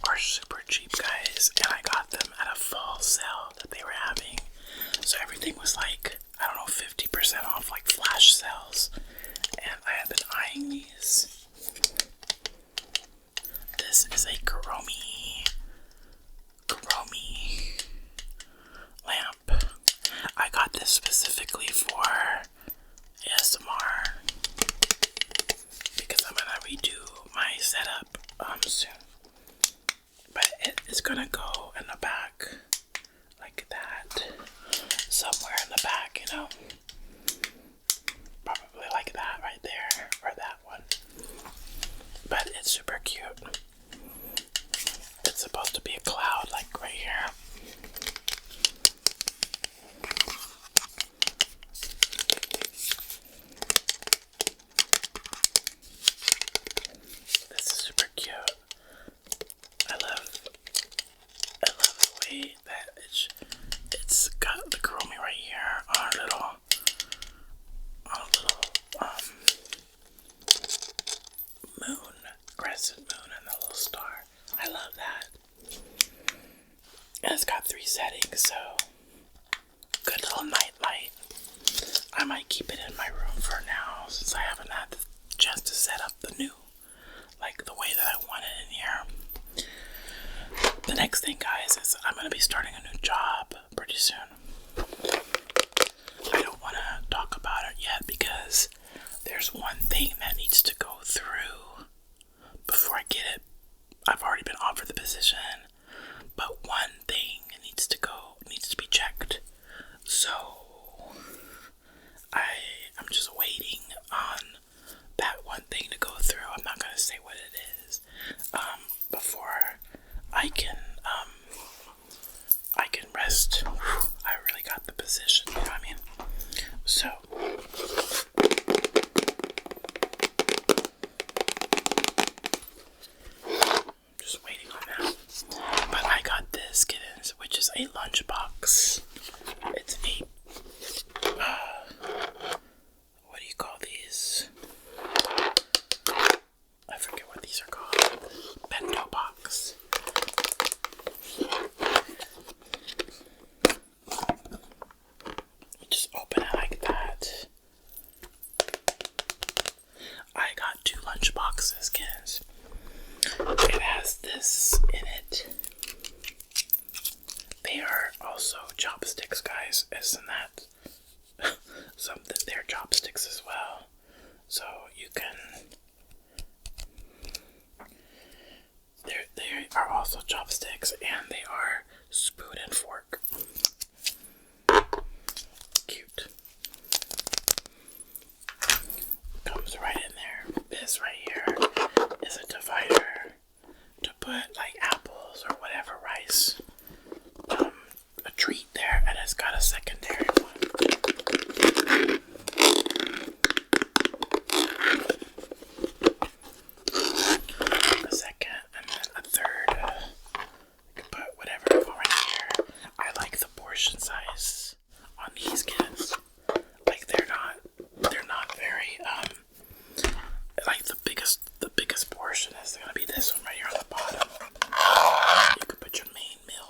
are super cheap, guys, and I got them at a fall sale that they were having. So everything was like, I don't know, 50% off, like flash sales. And I have been eyeing these. This is a Kuromi lamp. I got this specifically for ASMR because I'm gonna redo my setup soon. But it is gonna go in the back like that. Somewhere in the back, you know. Probably like that right there, or that one. But it's super cute. It's supposed to be a cloud, like right here. This is super cute. I love the way that it's got the Kuromi right here on a little moon, crescent moon, and a little star. I love that. And it's got 3 settings, so good little night light. I might keep it in my room for now since I haven't had the chance to set up the new, like the way that I want it in here. The next thing, guys, is I'm going to be starting a new job pretty soon. I don't want to talk about it yet because there's one thing that needs to go through before I get it. I've already been offered the position, but one thing needs to be checked. So I'm just waiting on that one thing to go through. I'm not gonna say what it is before I can rest. I really got the position, you know what I mean? So just waiting on that. But I got this, Kittens, which is a lunchbox. It's a what do you call these? I forget what these are called. Bento box. You just open it like that. I got 2 lunch boxes, kids. It has this in it. They are also chopsticks, guys. Isn't that something? They're chopsticks as well. So you can. They are also chopsticks, and they are spoon and fork. Cute. Comes right in there. This right here is a divider to put like apples or whatever rice. A treat there, and it's got a secondary one. A second, and then a third. You can put whatever you want right here. I like the portion size on these kids. Like they're not very like the biggest portion is gonna be this one right here on the bottom. You can put your main meal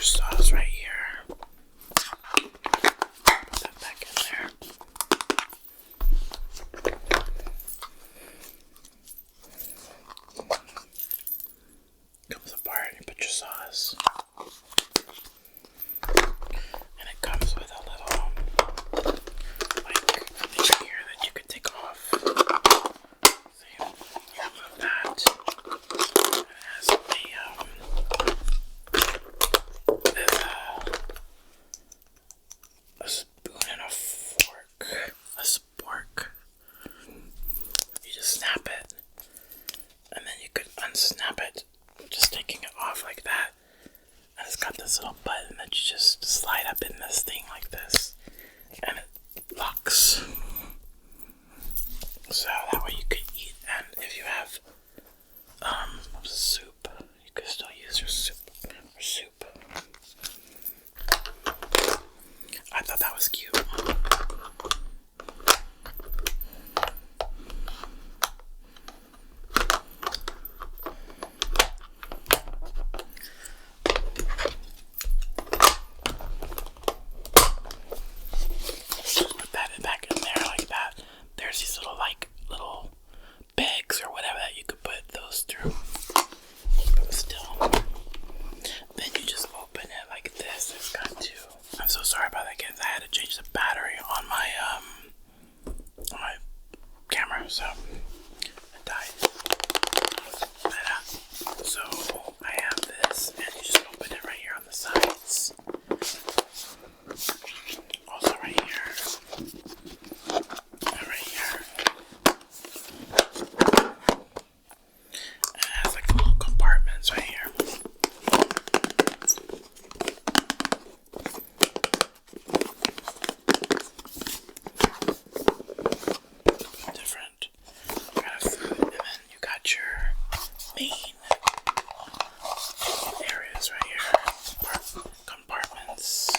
sauce right here. Put that back in there. Comes apart and you put your sauce. And it comes with a little like thing here that you could take off. See, you remove that. It has a spoon and a fork. A spork. You just snap it. And then you could unsnap it, just taking it off like that. And it's got this little button that you just slide up in this thing like this. And it locks. So that way you could eat. And if you have soup, you could still use your soup. Or soup. I thought that was cute. Put that back in there like that. There's these little bags or whatever that you could put those through. But still, then you just open it like this. It's got two. I'm so sorry about that, kids. I had to change the battery on my camera, so it died. So I have this, and you just open it right here on the sides. Also right here. And right here. And it has like little compartments right here. Different kind of food. And then you got your main areas right here. Compartments.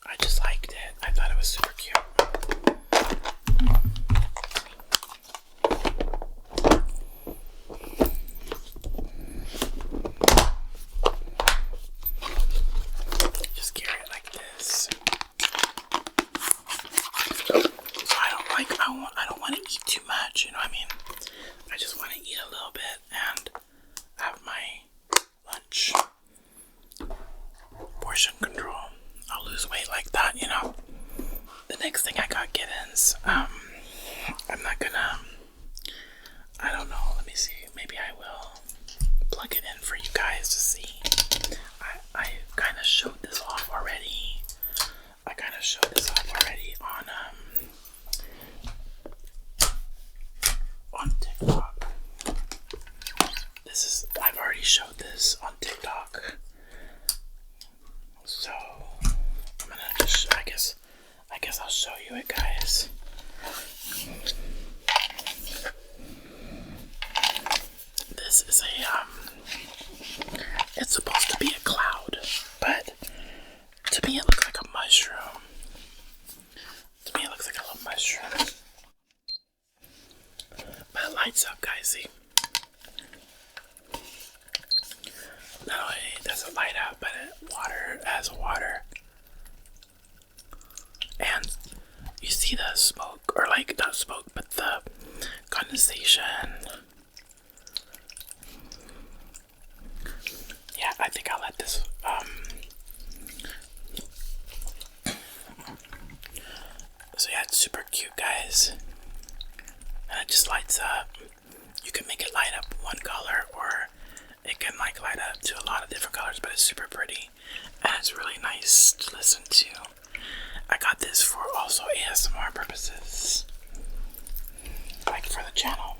I just liked it. I thought it was super cute. Just carry it like this. So I don't want to eat too much, you know what I mean? I just want to eat a little bit and have my lunch. Portion control. I'll lose weight like that, you know. The next thing I got Kittens. I'm not gonna, I don't know, let me see. Maybe I will plug it in for you guys to see. I kind of showed this off already. On TikTok. I've already showed this on TikTok. So I'm gonna just, I guess I'll show you it, guys. This is it's supposed to be a cloud, but to me it looks like a mushroom. To me it looks like a little mushroom. But it lights up, guys, see? Not only does it light up, but it has water. And you see the smoke, or like, not smoke, but the condensation. Yeah, I think I'll let this, so yeah, it's super cute, guys. And it just lights up. You can make it light up one color, or it can like light up to a lot of different colors, but it's super pretty. And it's really nice to listen to. I got this for also ASMR purposes. Like for the channel.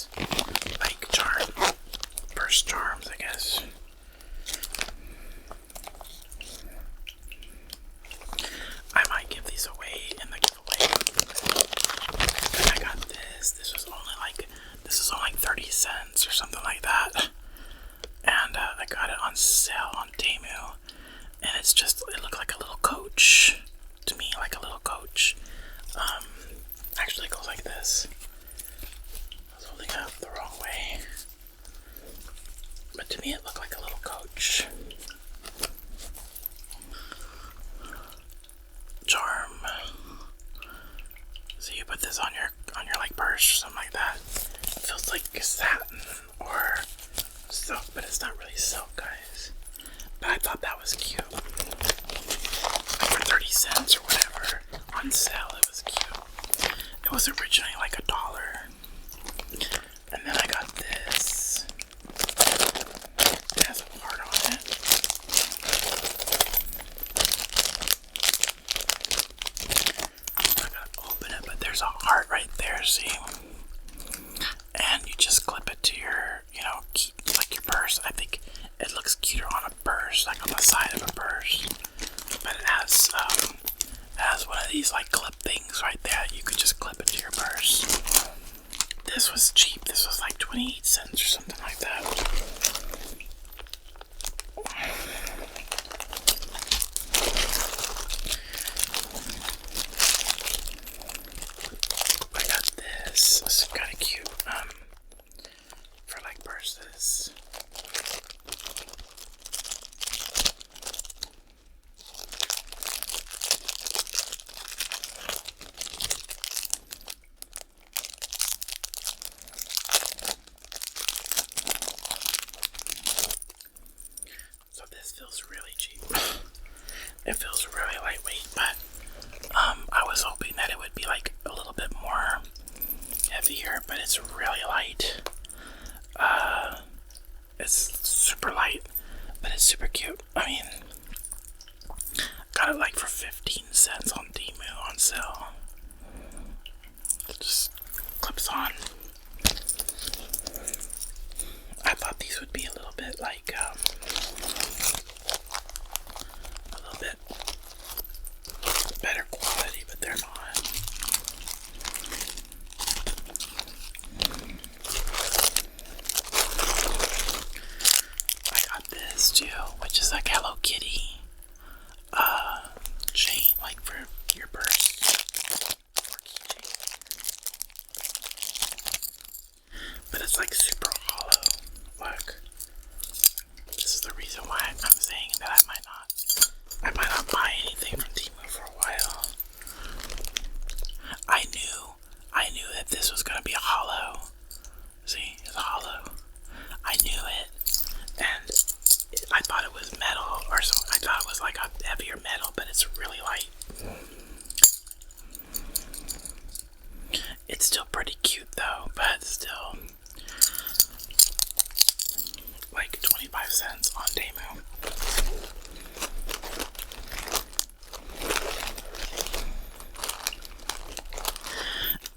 these, like, purse charms, I guess. I might give these away in the giveaway. And I got this. This was only like 30 cents or something like that. And I got it on sale on Temu. And it looked like a little coach. To me, like a little coach. Actually it goes like this. I was holding it up the wrong way. But to me it looked like a little coach. Charm. So you put this on your like purse or something like that. It feels like satin or silk, but it's not really silk, guys. But I thought that was cute. For 30 cents or whatever on sale, it was cute. It was originally like $1. And then I got this. It has a heart on it. I gotta open it, but there's a heart right there, see? And you just clip it to your, like your purse. I think it looks cuter on a purse, like on the side of a purse. But it has one of these like clip things right there. You could just clip it to your purse. This was cheap. This was like 28 cents or something like that. I got this. This is kind of cute. For like purses. So this feels really cheap. It feels really lightweight, but I was hoping that it would be like a little bit more heavier, but it's really light. It's super light, but it's super cute. I mean, got it like for 15 cents on Temu on sale. It just clips on. I thought these would be a little bit like, a little bit better quality, but they're not. This too, which is like Hello Kitty chain, like for your purse or keychain. But it's like super hollow. Look, this is the reason why I'm saying that I might not buy anything from Temu for a while. I knew that this was gonna be a hollow. See, it's hollow. I knew it. And I thought it was metal or something. I thought it was like a heavier metal, but it's really light. It's still pretty cute though, but still like 25 cents on Temu.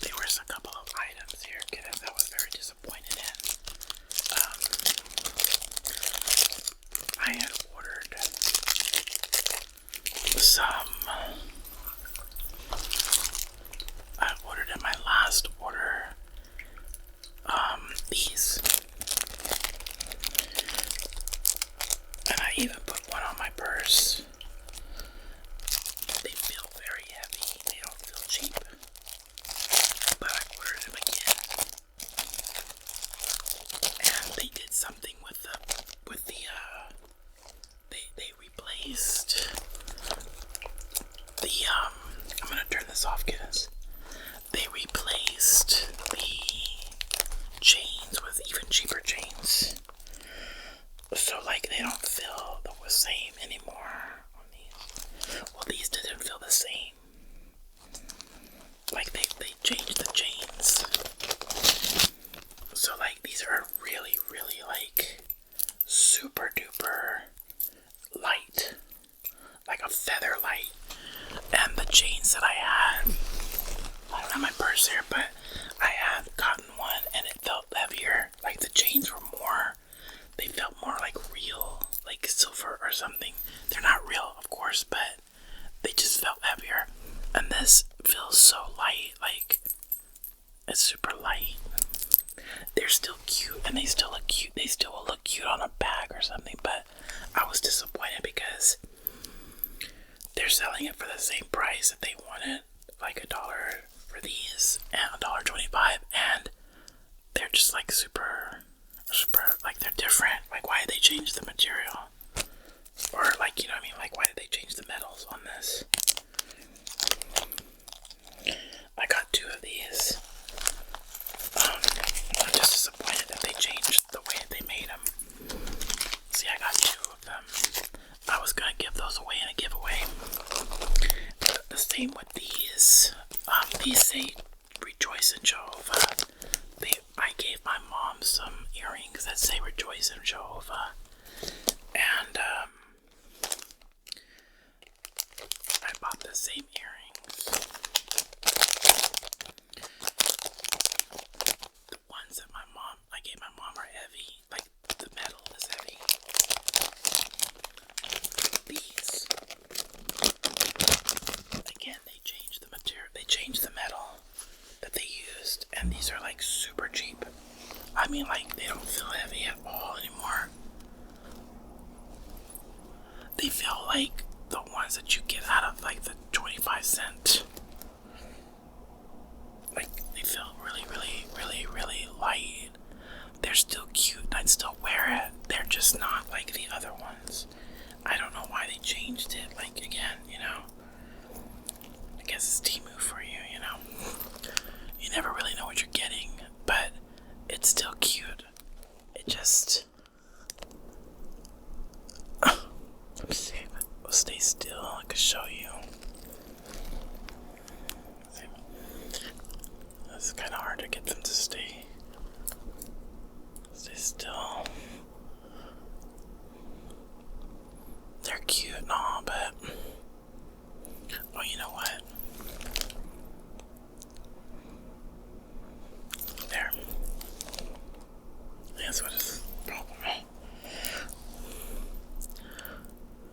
There was a couple of items here, Kittens, I was very disappointed in. I had ordered I ordered in my last order, these. And I even put one on my purse. They feel very heavy. They don't feel cheap. But I ordered them again. And they did something with the they replaced the, I'm gonna turn this off, Kittens. They replaced the chains with even cheaper chains. So, like, they don't feel the same anymore on these. Well, these didn't feel the same. Like, they changed the chains. So, like, these are really, really, like, super duper light. Like a feather light. And the chains that I had, I don't have my purse here, but I had gotten one and it felt still cute, and they still look cute. They still will look cute on a bag or something, but I was disappointed because they're selling it for the same price that they wanted, like $1 for these, and $1.25, and they're just like super, like they're different. Like, why did they change the material? Or like, you know what I mean? Like, why did they change the metals on this? I got 2 of these. I'm just disappointed that they changed the way that they made them. See, I got 2 of them. I was gonna give those away in a giveaway. The same with these. These say Rejoice in Jehovah. I gave my mom some earrings that say Rejoice in Jehovah. And I bought the same earrings. The ones that I gave my mom are heavy. Like, the metal is heavy. These, again, they changed the material. They changed the metal that they used, and these are like super cheap. I mean, like, they don't feel heavy at all anymore. They feel like the ones that you get out of like the 25-cent. Like, they feel really, really, really, really light. They're still cute. I'd still wear it. They're just not like the other ones. I don't know why they changed it. Like, again, you know, I guess it's Temu for you, you know. You never really know what you're getting, but it's still cute. It just... Let me see. Stay still. I could show you. It's kind of hard to get them to stay still. They're cute and all, but oh, you know what? There. That's what is the problem.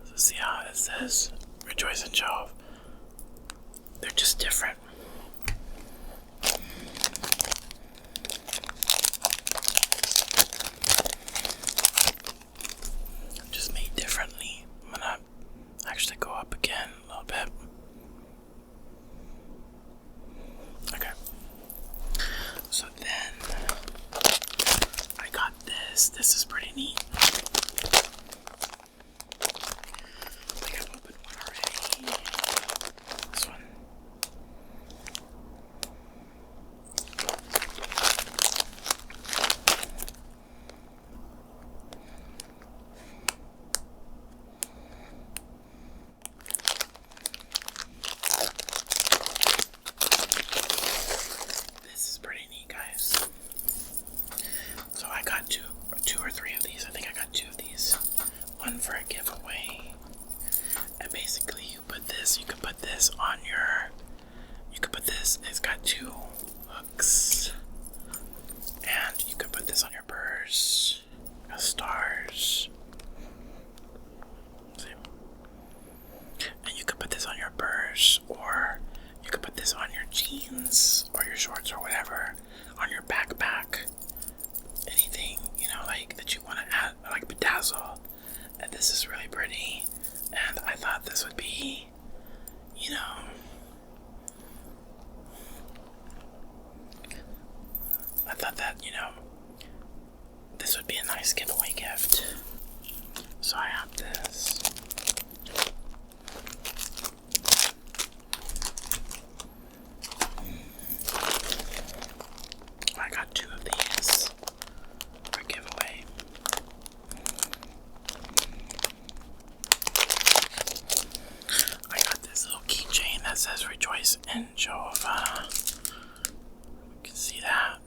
So see how it says Rejoice in Jehovah. They're just different. Just made differently. I'm gonna actually go up again a little bit. Okay. So then I got this. This is pretty neat. I think I've opened one already. This one. This is pretty neat, guys. So I got two or three of these. I think I got 2 of these. One for a giveaway. And basically you put this, you can put this on your, it's got 2 hooks. And you can put this on your purse. Got stars. See? And you can put this on your purse, or you can put this on your jeans, or your shorts, or whatever, on your backpack. Anything, you know, like that you want to add, like bedazzle. And this is really pretty. And I thought this would be, you know, I thought that, you know, this would be a nice giveaway gift. So I have this. I got 2 of these for giveaway. I got this little keychain that says Rejoice in Jehovah. You can see that.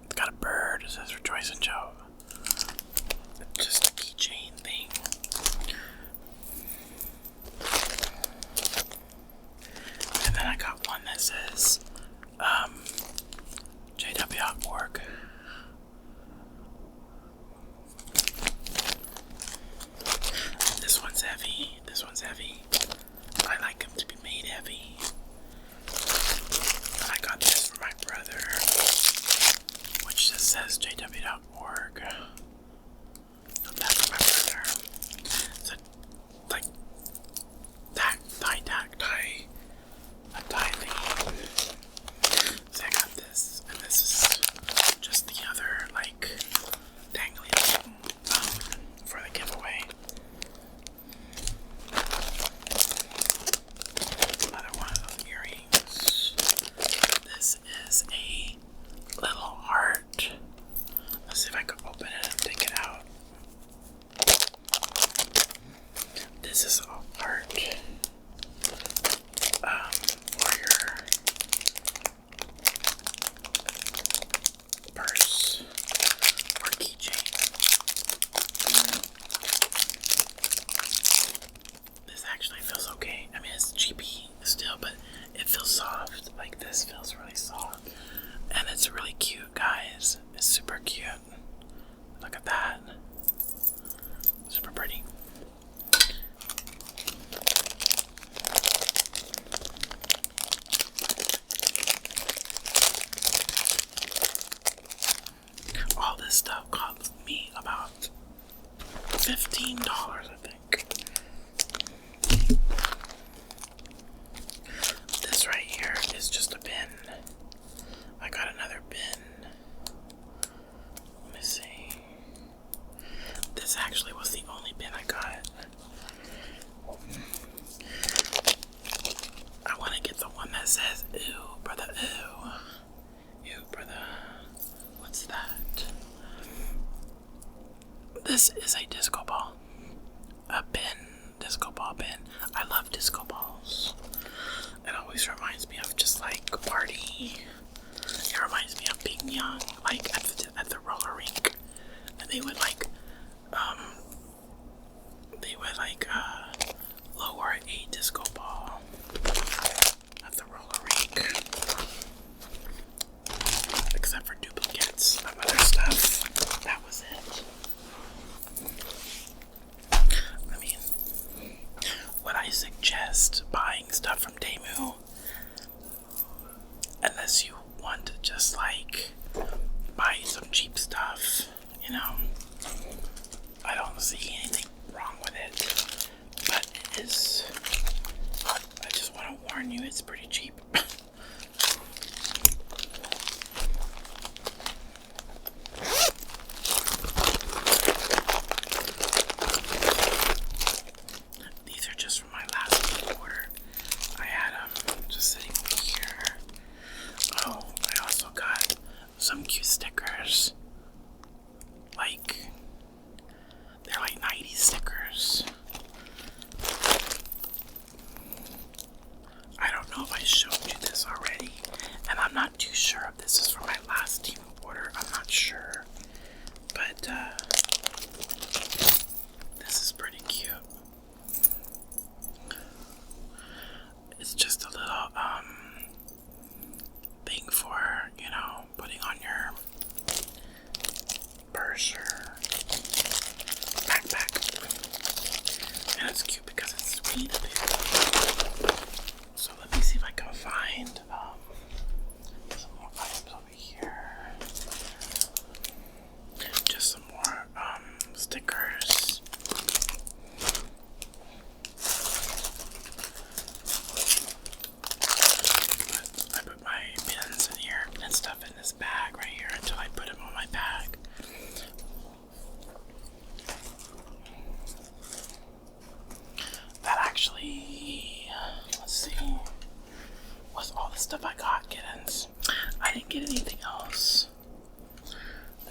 It's got a bird. It says Rejoice in Jehovah. It's just a keychain thing. And then I got one that says JW.org. This one's heavy. This one's heavy. I like them to be made heavy. And I got this for my brother, which which just says jw.org. That's my brother. It's a, like, tie thing. So I got this, and this is just the other, like, dangly thing for the giveaway. Another one of those earrings. This is a little heart. Let's see if I can open it and take it out. This is a heart for your purse or keychain. This actually feels okay. I mean, it's cheapy still, but it feels soft. Like, this feels really soft. And it's really cute, guys. It's super cute. Look at that. Super pretty. All this stuff cost me about $15, I think. This right here is just a bin. I got another bin. Let me see. This actually was the only bin I got. I want to get the one that says, ew, brother, ew. Ew, brother. What's that? This is a disco ball. A bin. Disco ball bin. I love disco balls. It always reminds me of just like a party. It reminds me of being young, like at the roller rink. And they would lower a disco ball at the roller rink. Except for duplicates of other stuff. That was it. I mean, would I suggest buying stuff from Temu? Unless you want to just like buy some cheap stuff, you know. I don't see anything wrong with it. But it is, I just want to warn you, it's pretty cheap. These are just from my last order. I had them just sitting here. Oh, I also got some cute stickers. Like, they're like 90s stickers. I don't know if I showed you this already, and I'm not too sure if this is for my last team order. I'm not sure, but this is pretty cute. It's just a little thing for, you know, putting on your purse or backpack, and it's cute because it's sweet. So let me see if I can find some more items over here. Just some more stickers. I put my pins in here and stuff in this bag right here until I put them on my bag. That actually, let's see, was all the stuff I got, Kittens. I didn't get anything else.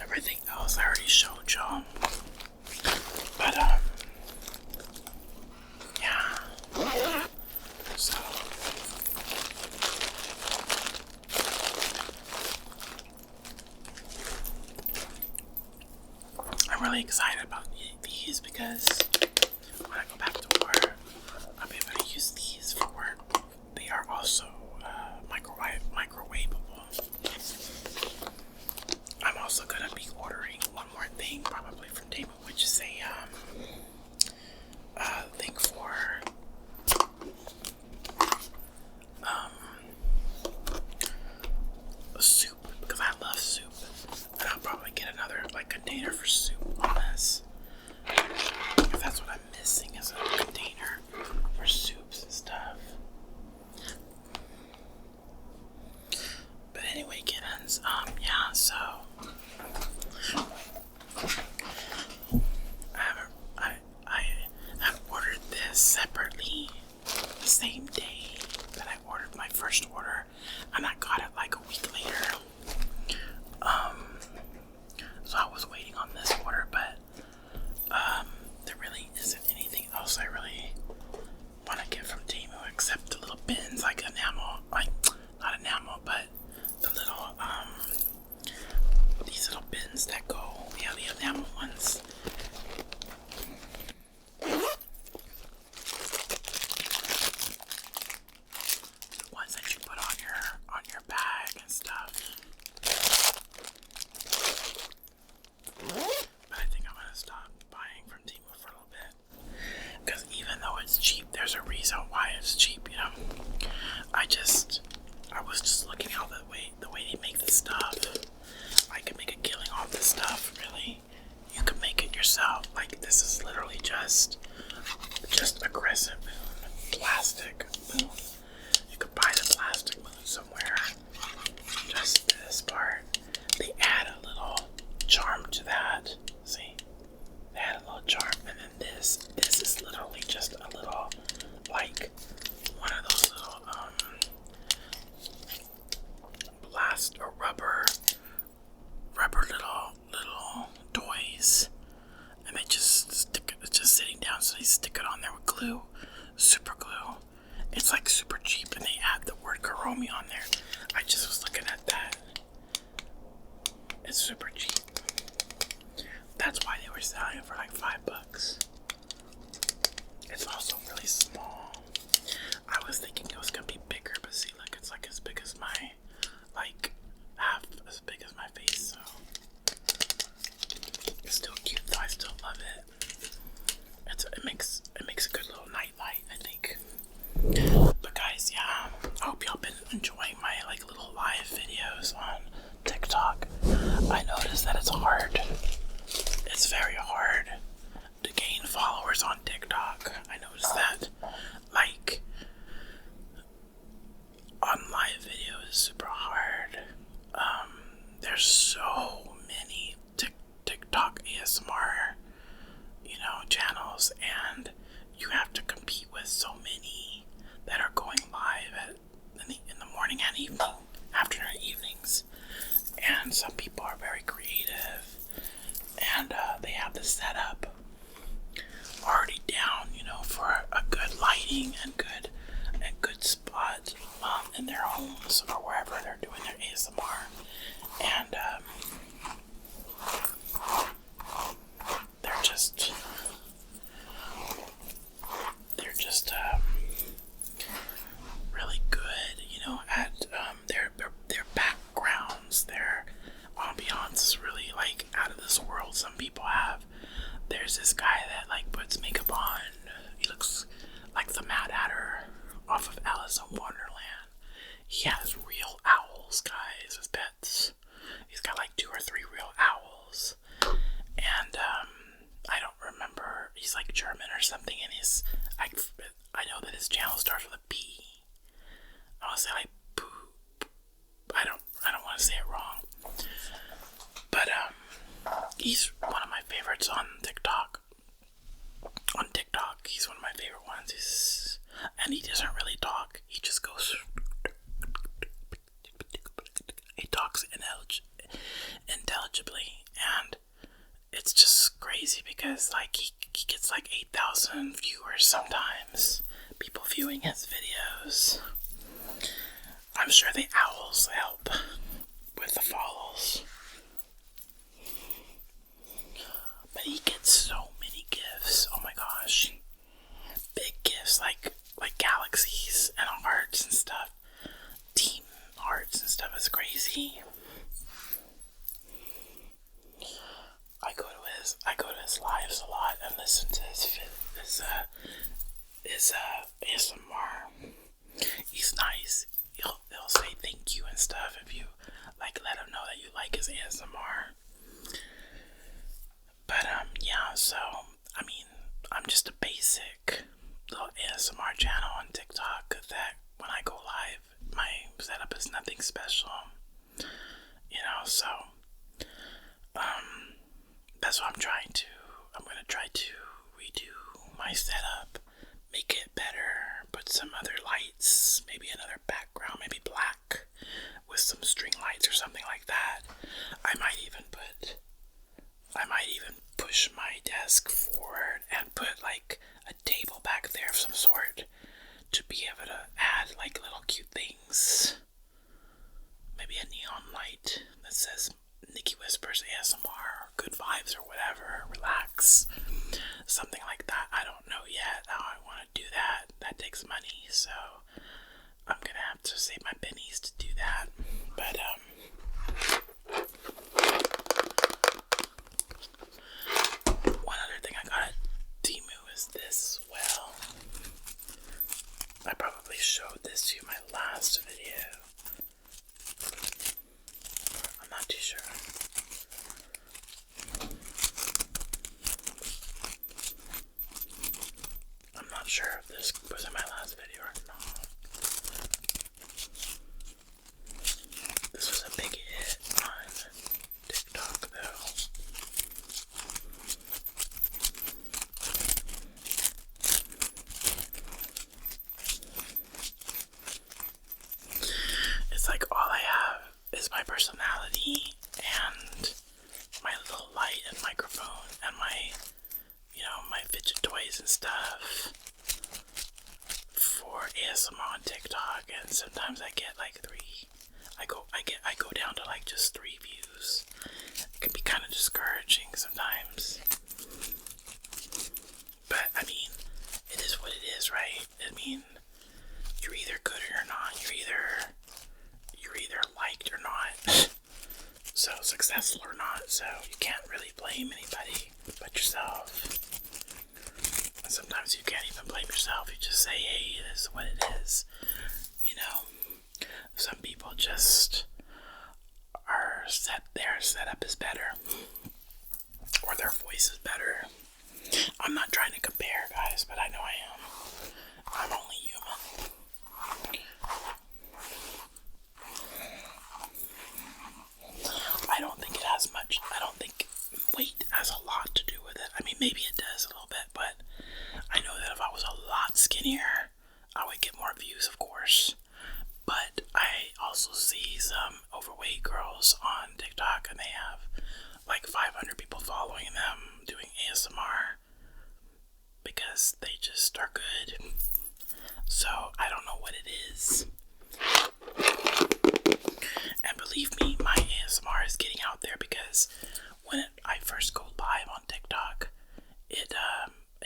Everything else I already showed y'all. But, yeah. So, I'm really excited about these because when I go back to work, I'll be able to use these for work. They are also microwavable. I'm also gonna be ordering one more thing, probably from Temu, which is a thing for soup, because I love soup. And container for soup on this. If that's what I'm missing, is a container for soups and stuff. But anyway, kittens, yeah, so I ordered this separately the same day that I ordered my first order, and I got it like a week later. So I was waiting on this order, but there really isn't anything else I really want to get from Temu except the little bins, like enamel, like not enamel, but the little these little bins that go, yeah, the enamel ones. The ones that you put on your bag and stuff. But I think I'm gonna stop buying from Temu for a little bit, because even though it's cheap, there's a reason why it's cheap, you know. I was just looking at the way they make the stuff. I could make a killing off this stuff, really. You can make it yourself. Like, this is literally just a crescent moon, plastic moon. You could buy the plastic moon somewhere. Just this part. They add a little charm to that. See? They add a little charm, and then this is literally just a little, like, one of those little blast or rubber little toys, and they just stick it. It's just sitting down, so they stick it on there with glue, super glue. It's like super cheap, and they add the word Karomi on there. I just was looking at that. It's super cheap. That's why they were selling it for like $5. It's also really small. I was thinking it was gonna be bigger, but see, like, it's like as big as my, like, half as big as my face, so it's still cute though. I still love it. It makes a good little night light, I think. But guys, yeah, I hope y'all been enjoying my like little live videos on TikTok. I noticed that it's hard. It's very hard to gain followers on TikTok. I noticed that. Like, on live videos is super hard. There's so many TikTok ASMR, channels, and you have to compete with so many that are going live in the morning and evening, afternoon and evenings. And some people are very creative, and they have the setup already down, for a good lighting and good spot in their homes or wherever they're doing their ASMR. And they're just really good, at their backgrounds, their ambiance is really like out of this world. Some people have. There's this guy that like puts makeup on. He looks like the Mad Hatter off of Alice in Wonderland. He has real owls, guys, as pets. He's got like 2 or 3 real owls. And I don't remember, he's like German or something, and I know that his channel starts with a P. I want to say like poop. I don't want to say it wrong. But he's one of my favorites on TikTok. He's one of my favorite ones. And he doesn't really talk. He just goes. He talks intelligibly, and it's just crazy because like he gets like 8,000 viewers sometimes. People viewing his videos. I'm sure the owls help with the follows. But he gets so many gifts. Oh my gosh. Big gifts like galaxies and hearts and stuff. Team hearts and stuff is crazy. I go to his lives a lot and listen to his ASMR. He's nice. He'll say thank you and stuff if you like let him know that you like his ASMR. So I'm gonna try to redo my setup, make it better, put some other lights, maybe another background, maybe black with some string lights or something like that. I might even push my desk forward and put like a table back there of some sort to be able to add like little cute things. Maybe a neon light that says Nicky Whispers ASMR or Good Vibes or whatever, relax. Something like that. I don't know yet how I want to do that. That takes money, so I'm gonna have to save my pennies to do that. But one other thing I got at Temu is this as well. I probably showed this to you in my last video. I'm not too sure. I'm not sure if this was in my last video or not. This was a big hit on TikTok though. It's like all I have is my personality and my little light and microphone and my, my fidget toys and stuff for ASMR on TikTok, and sometimes I get like 3. I go down to like just 3 views. It can be kind of discouraging sometimes. But I mean, it is what it is, right? I mean, you're either good or you're not. You're either liked or not. So successful or not. So you can't really blame anybody but yourself. And sometimes you can't even blame yourself. You just say, hey, this is what it is. Some people just are their setup is better. Or their voice is better. I'm not trying to compare, guys, but I know I am. I'm only human. I don't think weight has a lot to do with it. I mean, maybe it does a little bit, but I know that if I was a lot skinnier, I would get more views, of course. But I also see some overweight girls on TikTok, and they have like 500 people following them doing ASMR because they just are good. So I don't know what it is. And believe me, my ASMR is getting out there because when I first go live on TikTok, it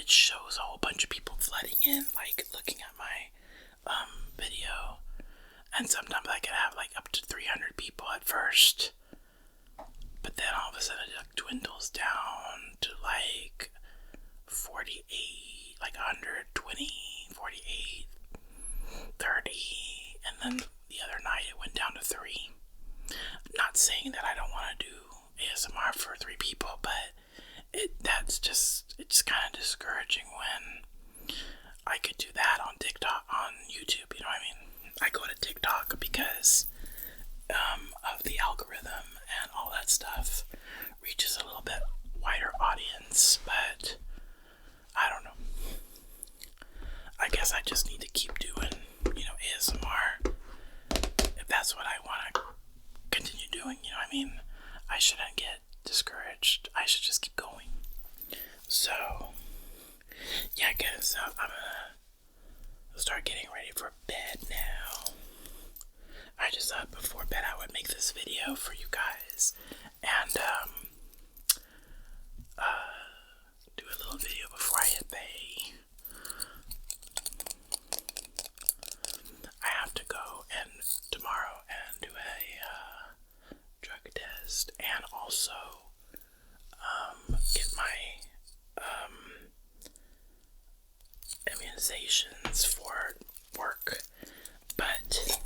shows a whole bunch of people flooding in, like looking at my video, and sometimes I can have like up to 300 people at first, but then all of a sudden it like dwindles down to like 48, like 120, 48, 30, and then the other night it went down to 3. Not saying that I don't want to do ASMR for 3 people, but it's just kind of discouraging when I could do that on TikTok, on YouTube, you know what I mean? I go to TikTok because of the algorithm and all that stuff reaches a little bit wider audience, but I don't know. I guess I just need to keep doing, ASMR if that's what I want to continue doing, you know what I mean? I shouldn't get discouraged. I should just keep going. So, yeah, guys, I'm gonna start getting ready for bed now. I just thought before bed I would make this video for you guys and do a little video before I hit pay. I have to go tomorrow and do a drug test and also get my immunizations for work. But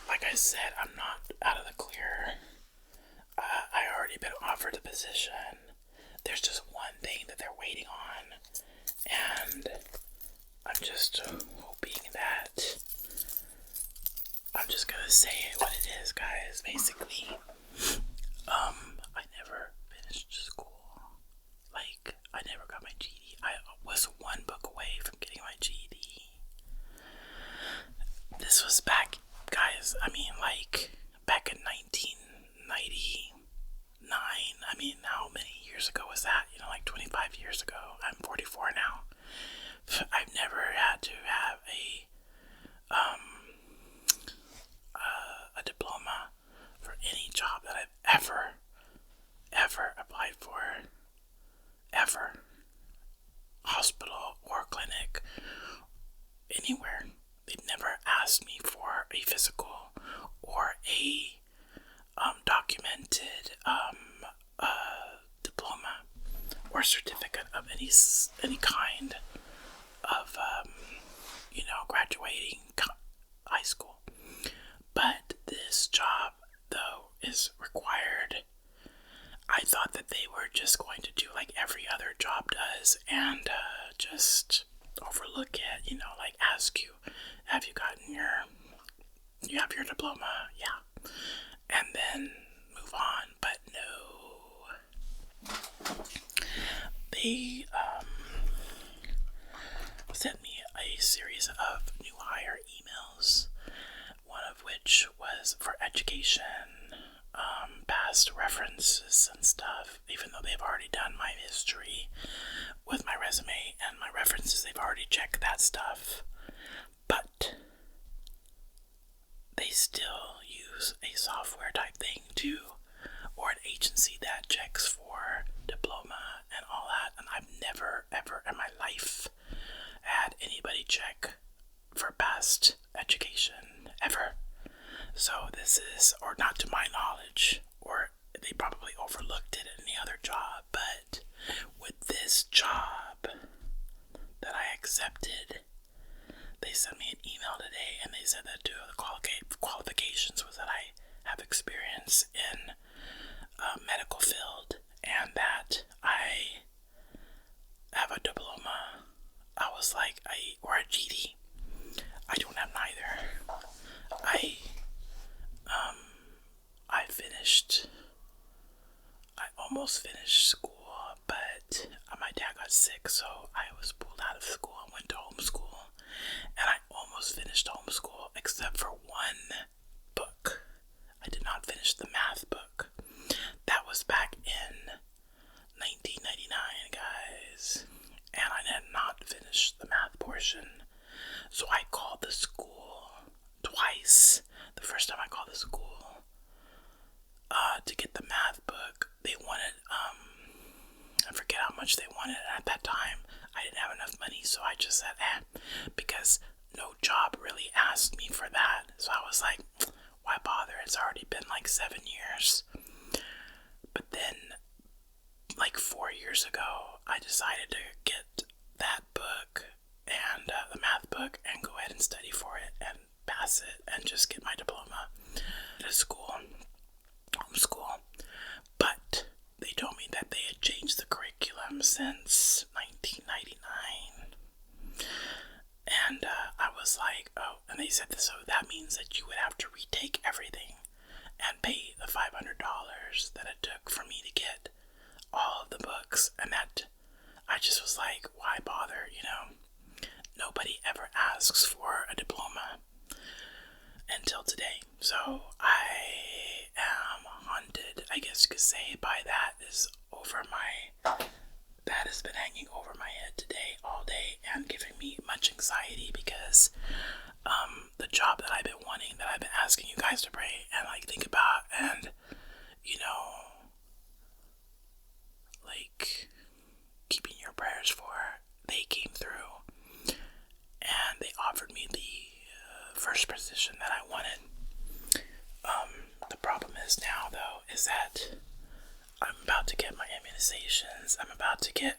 like I said, I'm not out of the clear. I already been offered the position. There's just one thing that they're waiting on, and I'm just hoping that I'm just gonna say what it is, guys. Basically, I never finished school. years ago was that? You know, like 25 years ago. I'm 44 now. I've never had to have a diploma for any job that I've ever applied for. Ever. Hospital or clinic. Anywhere. They've never asked me for a physical or a documented diploma or certificate of any kind of graduating high school. But this job, though, is required. I thought that they were just going to do like every other job does and just overlook it, like ask you, have you have your diploma? Yeah. And then move on. But no. They sent me a series of new hire emails, one of which was for education, past references and stuff, even though they've already done my history with my resume and my references, they've already checked that stuff. But they still use a software type thing or an agency that checks for diploma and all that, and I've never ever in my life had anybody check for past education ever. So this is, or not to my knowledge, or they probably overlooked it in the other job, but with this job that I accepted, they sent me an email today and they said that two of the qualifications was that I have experience in medical field and that I have a diploma. I was like, or a GD. I don't have neither. I almost finished school, but my dad got sick, so I was pulled out of school and went to homeschool. And I almost finished homeschool, except for one book. I did not finish the math book. That was back in 1999, guys. And I did not finish the math portion. So I called the school twice. The first time I called the school to get the math book, they wanted, I forget how much they wanted. At that time, I didn't have enough money, so I just said, because no job really asked me for that. So I was like, why bother? It's already been like 7 years. But then, like 4 years ago, I decided to get that book and the math book and go ahead and study for it and pass it and just get my diploma to homeschool. But they told me that they had changed the curriculum since 1999. And I was like, oh, and they said, so that means that you would have to retake everything and pay the $500 that it took for me to get all of the books. And that, I just was like, why bother, Nobody ever asks for a diploma until today. So I am haunted, I guess you could say, by that has been hanging over my head today, all day, and giving me much anxiety because the job that I've been wanting, that I've been asking you guys to pray and think about and keeping your prayers for, they came through and they offered me the first position that I wanted. The problem is now, though, is that I'm about to get my immunizations.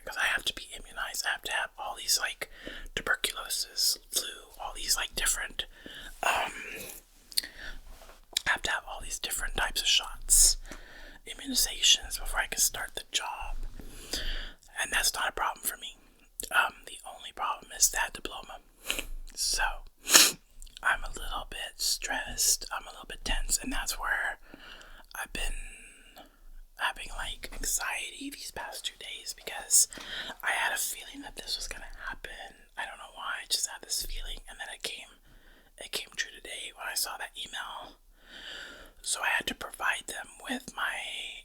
Because I have to be immunized. I have to have all these, tuberculosis, flu, all these, different, I have to have all these different types of shots, immunizations, before I can start the job. And that's not a problem for me. The only problem is that diploma. So, I'm a little bit stressed, I'm a little bit tense, and that's where I've been having anxiety these past 2 days because I had a feeling that this was gonna happen. I don't know why, I just had this feeling, and then it came true today when I saw that email. So I had to provide them with my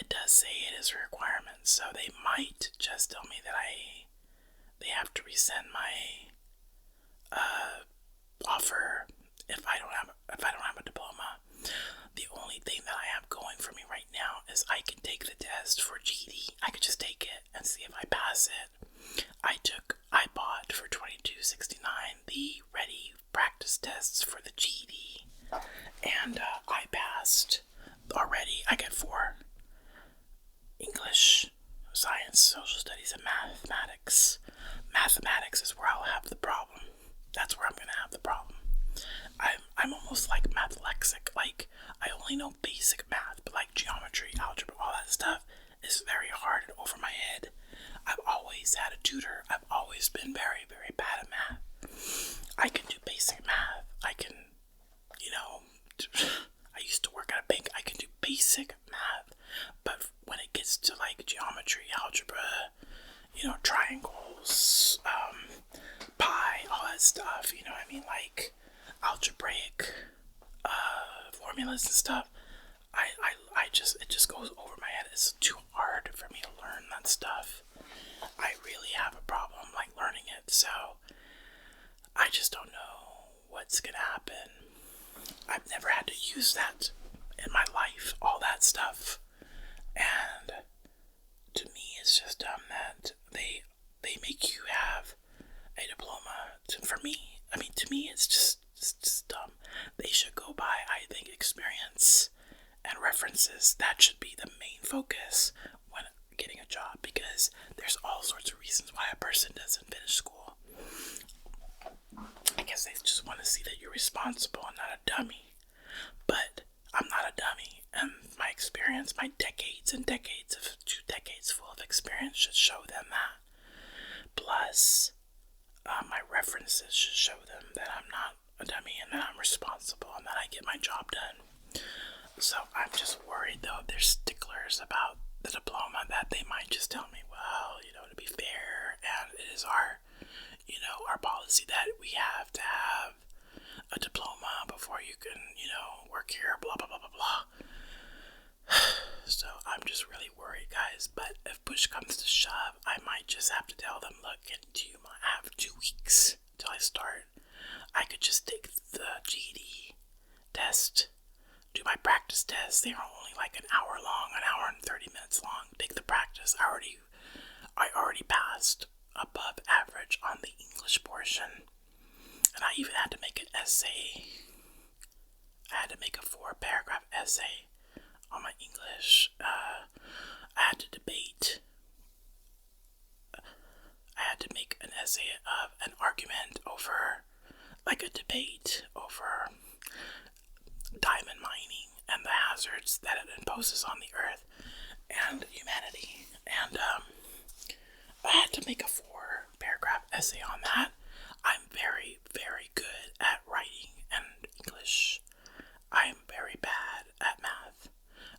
it does say it is a requirement, so they might just tell me that they have to resend my offer if I don't have a diploma. The only thing that I have going for me right now is I can take the test for GED. I could just take it and see if I pass it. I bought for $22.69 the ready practice tests for the GED, and I passed already. I got 4: English, science, social studies, and mathematics. Mathematics is where I'll have the problem. That's where I'm gonna have the problem. I'm almost like math lexic. Like, I only know basic math, but like geometry, algebra, all that stuff is very hard and over my head. I've always had a tutor. I've always been very, very bad at math. I can do basic math. I can, I used to work at a bank. I can do basic math. But when it gets to like geometry, algebra, triangles, pi, all that stuff, like algebraic formulas and stuff, it just goes over my head. It's too hard for me to learn that stuff. I really have a problem like learning it, so I just don't know what's gonna happen. I've never had to use that in my life, all that stuff, and to me it's just dumb that they make you have a diploma. To me it's just dumb. They should go by, I think, experience and references. That should be the main focus when getting a job, because there's all sorts of reasons why a person doesn't finish school. I guess they just want to see that you're responsible and not a dummy. But I'm not a dummy, and my experience, my decades and decades of 2 decades full of experience should show them that. Plus, my references should show them that I'm not a dummy and that I'm responsible and that I get my job done. So I'm just worried, though, if they're sticklers about the diploma, that they might just tell me, well, to be fair, and it is our policy that we have to have a diploma before you can, work here, blah, blah, blah, blah, blah. So I'm just really worried, guys. But if push comes to shove, I might just have to tell them, look, I have 2 weeks till I start. I could just take the GED test, do my practice test. They are only like an hour long, an hour and 30 minutes long. Take the practice. I already passed above average on the English portion, and I even had to make an essay. I had to make a 4-paragraph essay on my English. I had to debate. I had to make an essay of an argument over, like a debate over diamond mining and the hazards that it imposes on the earth and humanity. And I had to make a 4-paragraph essay on that. I'm very, very good at writing and English. I'm very bad at math.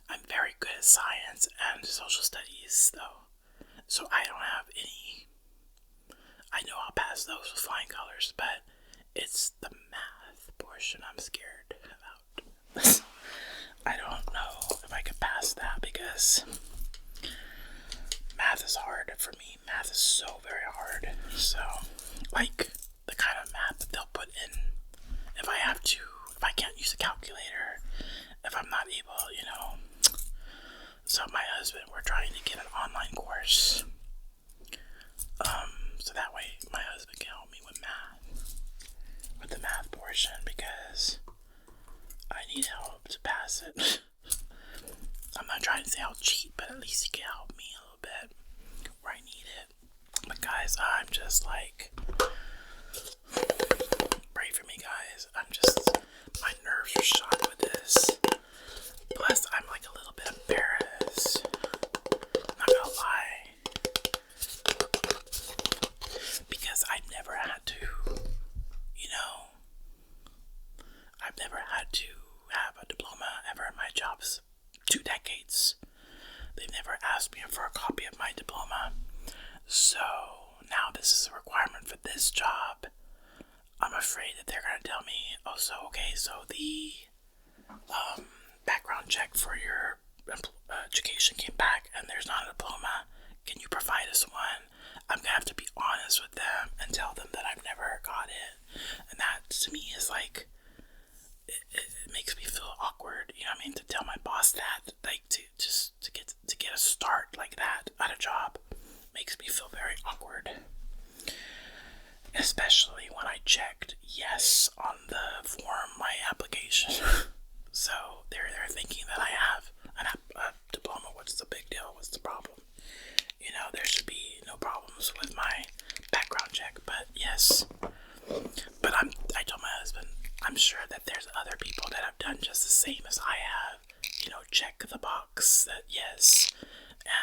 I'm very good at science and social studies, though. So I don't have any. I know I'll pass those with flying colors, but it's the math portion I'm scared about. I don't know if I could pass that, because math is hard for me. Math is so very hard. So, like, the kind of math that they'll put in, if I can't use a calculator, if I'm not able, So my husband, we're trying to get an online course, so that way my husband can help me with the math portion, because I need help to pass it. I'm not trying to say I'll cheat, but at least he can help me a little bit where I need it. But guys, I'm just like, pray for me, guys. My nerves are shot with this. Plus, I'm like a little bit embarrassed. Not gonna lie. Because I've never had to, I've never had to have a diploma ever in my jobs. 2 decades. They've never asked me for a copy of my diploma. So, now this is a requirement for this job. I'm afraid that they're going to tell me, so the background check for your education came back and there's not a diploma, can you provide us one? I'm gonna have to be honest with them and tell them that I've never got it. And that to me is like, it makes me feel awkward, you know what I mean, to tell my boss that, like, to get a start like that at a job makes me feel very awkward. Especially when I checked yes on the form, my application. So they're thinking that I have a diploma. What's the big deal? What's the problem? You know, there should be no problems with my background check. But yes, but I told my husband, I'm sure that there's other people that have done just the same as I have. You know, check the box that yes.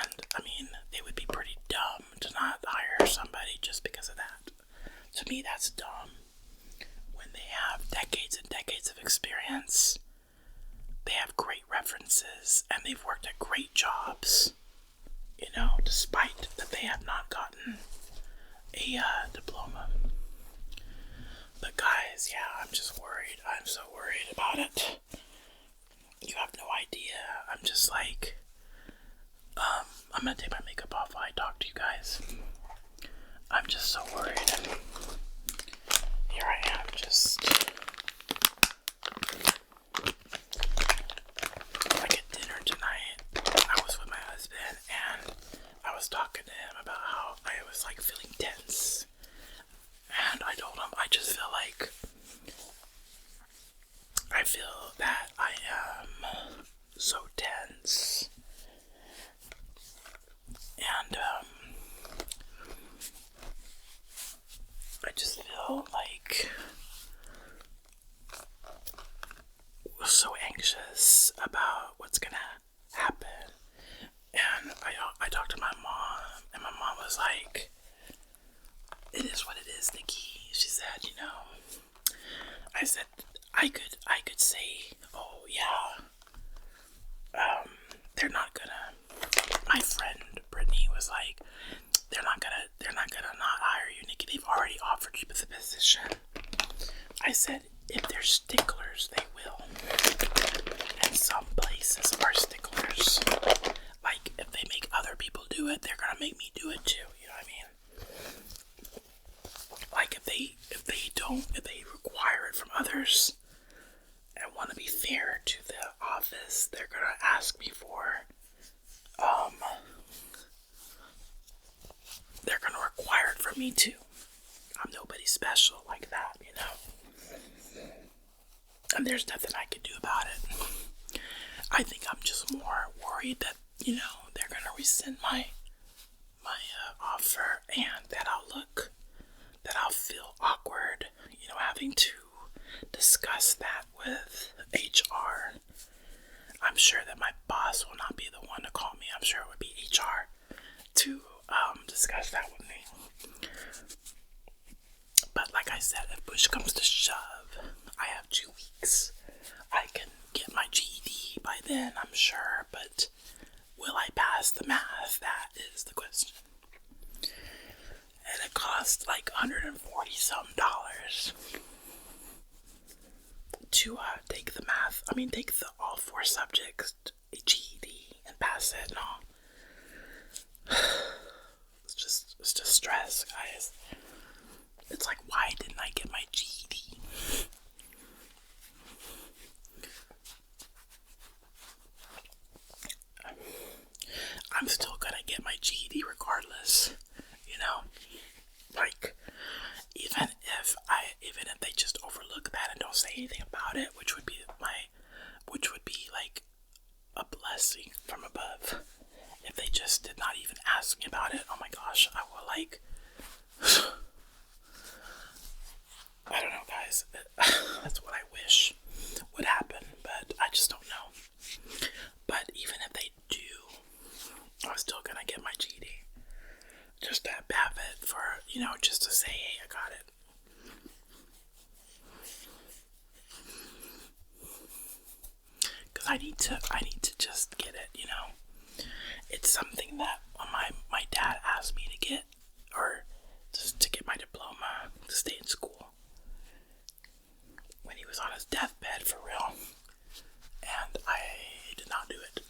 And I mean, they would be pretty dumb to not hire somebody just because of that. To me, that's dumb. When they have decades and decades of experience, they have great references, and they've worked at great jobs, you know, despite that they have not gotten a diploma. But guys, yeah, I'm just worried. I'm so worried about it. You have no idea. I'm just like, I'm gonna take my makeup off while I talk to you guys. I'm just so worried. Here I am, just like at dinner tonight. I was with my husband and I was talking to him about how I was like feeling tense. And I told him I just feel like that I am so tense. And I just feel like so anxious about what's gonna happen. And I talked to my mom, and my mom was like, it is what it is, Nicky. She said, you know, I said, I could say, oh yeah, they're not gonna, my friend Brittany was like, they're not gonna not hire you, Nicky. They've already offered you the position. I said, if they're sticklers, they will. And some places are sticklers. Like, if they make other people do it, they're gonna make me do it too. You know what I mean? Like, if they require it from others and want to be fair to the office, they're gonna ask me for, they're gonna require it from me too. I'm nobody special like that, you know? And there's nothing I can do about it. I think I'm just more worried that, you know, they're gonna rescind my offer, and that I'll feel awkward, you know, having to discuss that with HR. I'm sure that my boss will not be the one to call me. I'm sure it would be HR to discuss that with me. But like I said, if push comes to shove, I have 2 weeks. I can get my GED by then, I'm sure, but will I pass the math? That is the question. And it costs like $140 some to take the math. I mean, take all 4 subjects, GED, and pass it and all. It's just stress, guys. It's like, why didn't I get my GED? I'm still gonna get my GED regardless, you know? Like, even if they just overlook that and don't say anything about it, which would be like a blessing from above. If they just did not even ask me about it, oh my gosh, I will like, I don't know, guys. That's what I wish would happen, but I just don't know. But even if they do, I'm still gonna get my GED. Just to have it for, you know, just to say, hey, I got it. Because I need to just get it, you know. It's something that my dad asked me to get, or just to get my diploma, to stay in school, when he was on his deathbed, for real. And I did not do it.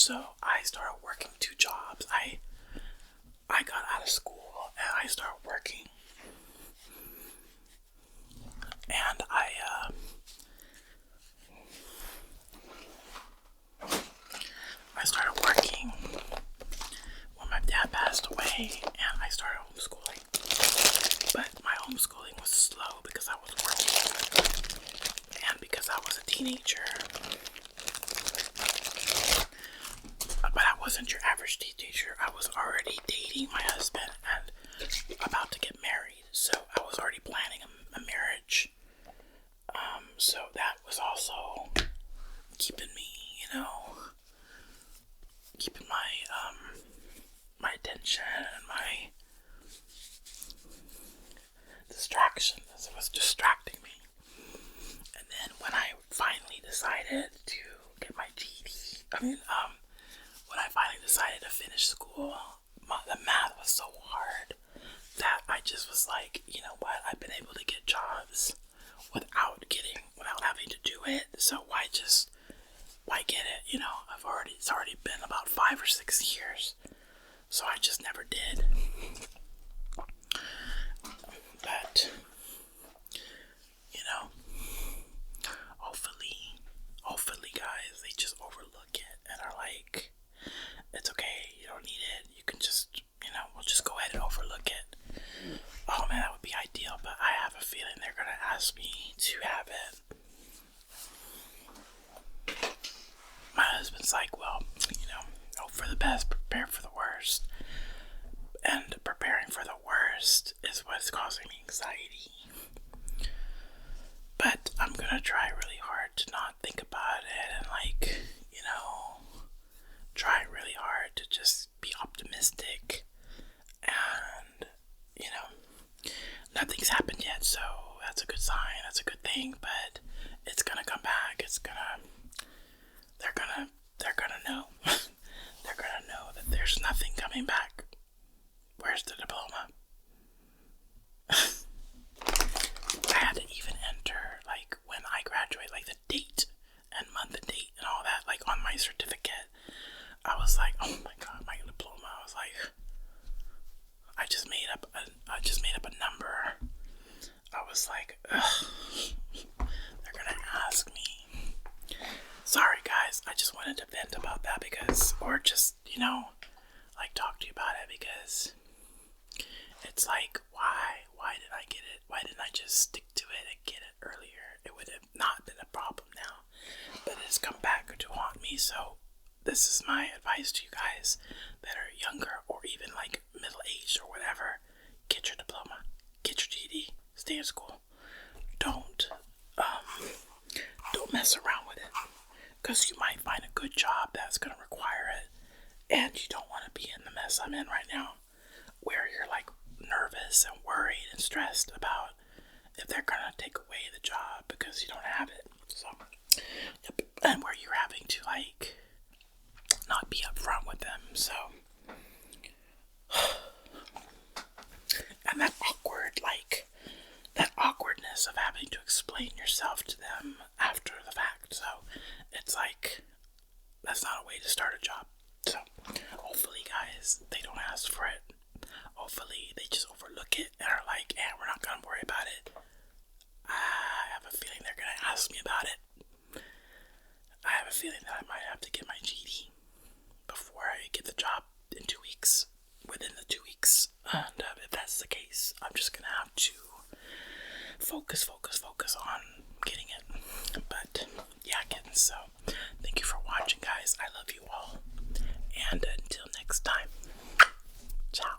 So I started working 2 jobs. I got out of school and I started working. And I started working when my dad passed away, and I started homeschooling. But my homeschooling was slow because I was working and because I was a teenager. But I wasn't your average teenager. I was already dating my husband and about to get married. So I was already planning a marriage. So that was also keeping me, keeping my my attention and my distraction. It was distracting me. And then when I finally decided to get my GED, when I finally decided to finish school, the math was so hard that I just was like, you know what, I've been able to get jobs without having to do it, so why get it, it's already been about 5 or 6 years, so I just never did. But, hopefully guys, they just overlook it and are like, it's okay, you don't need it, you can just, we'll just go ahead and overlook it. Oh man, that would be ideal, but I have a feeling they're gonna ask me to have it. My husband's like, well, hope for the best, prepare for the worst. And preparing for the worst is what's causing me anxiety. But I'm gonna try really hard to not think about it and try really hard to just be optimistic. And, nothing's happened yet, so that's a good sign, that's a good thing, but it's gonna come back, they're gonna know. They're gonna know that there's nothing coming back. Where's the diploma? I had to even enter, when I graduate, the date and month and date and all that, on my certificate. I was like, oh my god, my diploma. I was like, I just made up a number. I was like, ugh, they're gonna ask me. Sorry guys, I just wanted to vent about that or just, talk to you about it because it's like, why did I get it? Why didn't I just stick to it and get it earlier? It would have not been a problem now, but it's come back to haunt me. So this is my advice to you guys that are younger or even middle-aged or whatever. Get your diploma, get your GED, stay in school. Don't mess around with it, because you might find a good job that's going to require it, and you don't want to be in the mess I'm in right now, where you're nervous and worried and stressed about if they're going to take away the job because you don't have it. So, yep. And where you're having to not be upfront with them. So, and that awkwardness of having to explain yourself to them after the fact. So it's that's not a way to start a job. So hopefully guys, they don't ask for it. Hopefully they just overlook it and are like, we're not gonna worry about it. I have a feeling they're gonna ask me about it. I have a feeling that I might have to get my GED before I get the job in 2 weeks, within the 2 weeks. And if that's the case, I'm just gonna have to focus on getting it. But yeah, kittens, so thank you for watching guys. I love you all. And until next time, ciao.